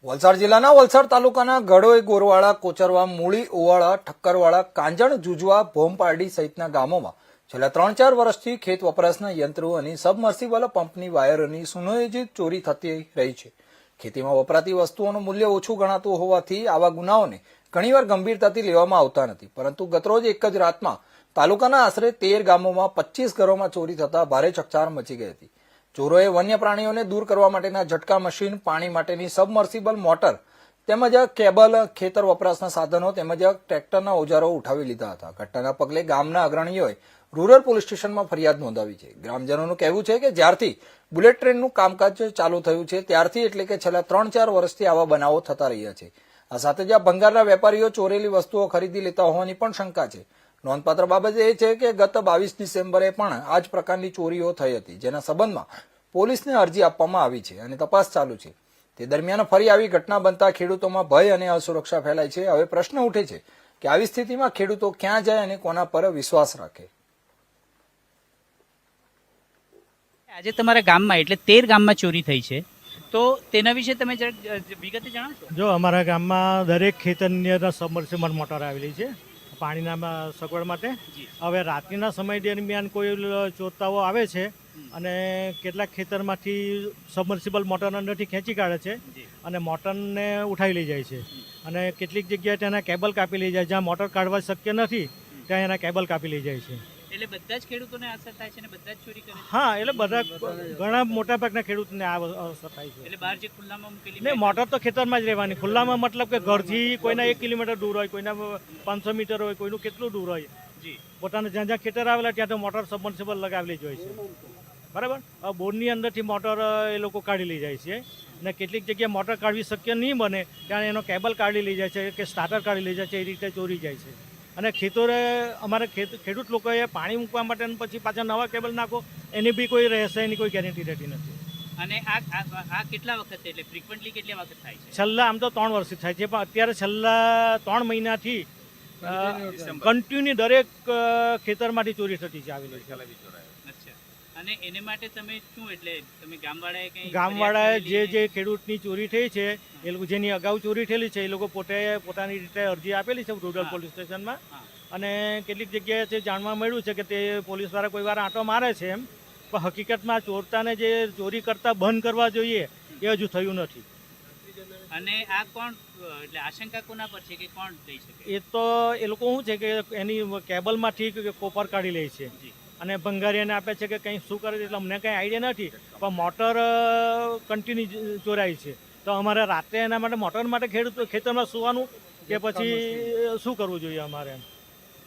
વલસાડ જિલ્લાના વલસાડ તાલુકાના ગળોઈ ગોરવાડા કોચરવા મૂળી ઓવાળા ઠક્કરવાડા કાંજણ જુજવા ભોમપારડી સહિતના ગામોમાં છેલ્લા 3-4 વર્ષથી ખેત વપરાશના યંત્રો અને સબમર્સિબલ પંપની વાયરોની સુનિયોજિત ચોરી થતી રહી છે। ખેતીમાં વપરાતી વસ્તુઓનું મૂલ્ય ઓછું ગણાતું હોવાથી આવા ગુનાઓને ઘણીવાર ગંભીરતાથી લેવામાં આવતા નથી, પરંતુ ગતરોજ એક જ રાતમાં તાલુકાના આશરે 13 ગામોમાં 25 ઘરોમાં ચોરી થતા ભારે ચકચાર મચી ગઈ હતી। ચોરોએ વન્ય પ્રાણીઓને દૂર કરવા માટેના ઝટકા મશીન, પાણી માટેની સબમર્સિબલ મોટર તેમજ કેબલ, ખેતર વપરાશના સાધનો તેમજ ટ્રેક્ટરના ઓજારો ઉઠાવી લીધા હતા। ઘટનાના પગલે ગામના અગ્રણીઓએ રૂરલ પોલીસ સ્ટેશનમાં ફરિયાદ નોંધાવી છે। ગ્રામજનોનું કહેવું છે કે જ્યારથી બુલેટ ટ્રેનનું કામકાજ ચાલુ થયું છે ત્યારથી એટલે કે છેલ્લા 3-4 વર્ષથી આવા બનાવો થતા રહ્યા છે। આ સાથે જ ભંગારના વેપારીઓ ચોરેલી વસ્તુઓ ખરીદી લેતા હોવાની પણ શંકા છે। નોંધપાત્ર બાબત એ છે કે ગત 22 ડિસેમ્બરે પણ આ જ પ્રકારની ચોરીઓ થઈ હતી, જેના સંબંધમાં પોલીસને અરજી આપવામાં આવી છે અને તપાસ ચાલુ છે। તે દરમિયાન ફરી આવી ઘટના બનતા ખેડૂતોમાં ભય અને અસુરક્ષા ફેલાય છે। હવે પ્રશ્ન ઉઠે છે કે આવી સ્થિતિમાં ખેડૂતો ક્યાં જાય અને કોના પર વિશ્વાસ રાખે। આજે તમારા ગામમાં એટલે 13 ગામમાં ચોરી થઈ છે, તો તેના વિશે તમે જરાક વિગતે જણાવશો? જો અમારા ગામમાં દરેક ખેતરની અંદર સબમર્સિબલ મોટર આવેલી છે પાણીના સગવડ માટે। હવે રાત્રિના સમય દરમિયાન કોઈ ચોરતાઓ આવે છે અને કેટલાક ખેતરમાંથી સબમર્સિબલ મોટર અંદરથી ખેંચી કાઢે છે અને મોટરને ઉઠાવી લઈ જાય છે અને કેટલીક જગ્યાએ તેના કેબલ કાપી લઈ જાય, જ્યાં મોટર કાઢવા શક્ય નથી ત્યાં એના કેબલ કાપી લઈ જાય છે। એટલે બધા જ ખેડૂતોને અસર થાય છે અને બધા જ ચોરી કરે છે? હા, એટલે બધા ઘણા મોટા ભાગના ખેડૂતોને આ અસર થાય છે। એટલે બહાર જે ખુલ્લામાં મૂકેલી નહીં, મોટર તો ખેતરમાં જ રહેવાની। ખુલ્લામાં મતલબ કે ઘરથી કોઈના 1 કિલોમીટર દૂર હોય, કોઈના 500 મીટર હોય, કોઈનું કેટલું દૂર હોય, જી પોતાને જ્યાં જ્યાં ખેતર આવેલા ત્યાં તો મોટર સબમર્સિબલ લગાવેલી જ હોય છે, બરાબર। હવે બોરની અંદરથી મોટર એ લોકો કાઢી લઈ જાય છે અને કેટલીક જગ્યાએ મોટર કાઢવી શક્ય નહીં બને ત્યાં એનો કેબલ કાઢી લઈ જાય છે કે સ્ટાર્ટર કાઢી લઈ જાય છે, એ રીતે ચોરી જાય છે। અને ખેતરે અમારે ખેડૂત લોકોએ પાણી મૂકવા માટે પછી પાછા નવા કેબલ નાખો, એની બી કોઈ રહેશે એની કોઈ ગેરંટી રહેતી નથી। અને આ કેટલા વખત એટલે ફ્રિકવન્ટલી કેટલા વખત થાય છે? છેલ્લા આમ તો 3 વર્ષથી થાય છે, પણ અત્યારે છેલ્લા 3 મહિનાથી કન્ટિન્યુ દરેક ખેતરમાંથી ચોરી થતી છે આવેલી છે। અચ્છા, અને એને માટે તમે શું એટલે તમે ગામવાળાએ જે ખેડૂતની ચોરી થઈ છે એ લોકો જેની અગાઉ ચોરી થયેલી છે એ લોકો પોતાની રીતે અરજી આપેલી છે રૂરલ પોલીસ સ્ટેશનમાં અને કેટલીક જગ્યાએ જાણવા મળ્યું છે કે તે પોલીસવાળા કોઈ વાર આંટો મારે છે એમ, પણ હકીકતમાં ચોરતાને જે ચોરી કરતા બંધ કરવા જોઈએ એ હજુ થયું નથી। અને આ કોણ એટલે આશંકા કોના પર છે કે કોણ થઈ શકે? એ તો એ લોકો શું છે કે એની કેબલમાંથી કોપર કાઢી લે છે અને ભંગારીને આપે છે કે કંઈ શું કરે છે, એટલે અમને કંઈ આઈડિયા નથી, પણ મોટર કન્ટિન્યુ ચોરાય છે। તો અમારે રાત્રે એના માટે મોટર માટે ખેતરમાં સુવાનું કે પછી શું કરવું જોઈએ અમારે એમ?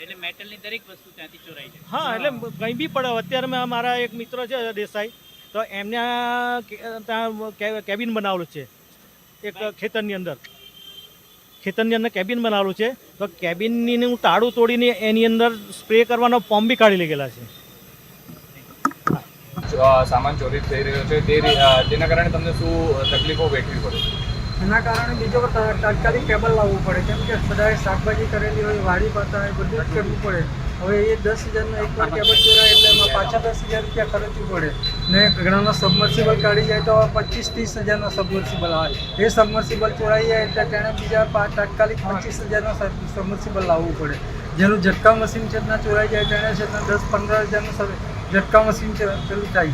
એટલે મેટલની દરેક વસ્તુ ત્યાંથી ચોરાય છે? હા, એટલે કંઈ બી પડે। અત્યારે મેં અમારા એક મિત્ર છે દેસાઈ, તો એમને ત્યાં કેબિન બનાવેલું છે એક ખેતરની અંદર કેબિન બનાવેલું છે, તો કેબિનનું તાળું તોડીને એની અંદર સ્પ્રે કરવાનો પંપ બી કાઢી લઈ ગયેલા છે। સામાન ચોરી થઈ રહ્યો છે જેના કારણે તમને શું તકલીફો વેઠવી પડે? એના કારણે બીજો તાત્કાલિક કેબલ લાવવું પડે, કેમ કે બધાએ શાકભાજી કરેલી હોય, વાડી પાતા હોય, બધું જ કરવું પડે। હવે એ 10,000નો એકવાર કેબલ ચોરાય એટલે એમાં પાછા 10,000 રૂપિયા ખર્ચવું પડે ને ઘણાનો સબમર્સિબલ કાઢી જાય તો 25-30 હજારનો સબમર્સિબલ આવે। એ સબમર્સિબલ ચોરાઈ જાય એટલે તેણે બીજા તાત્કાલિક 25,000નો સબમર્સિબલ લાવવું પડે। જેનું ઝટકા મશીન છે ચોરાઈ જાય તેણે છે 10-15 હજારનું ઝટકા મશીન છે પેલું થાય છે।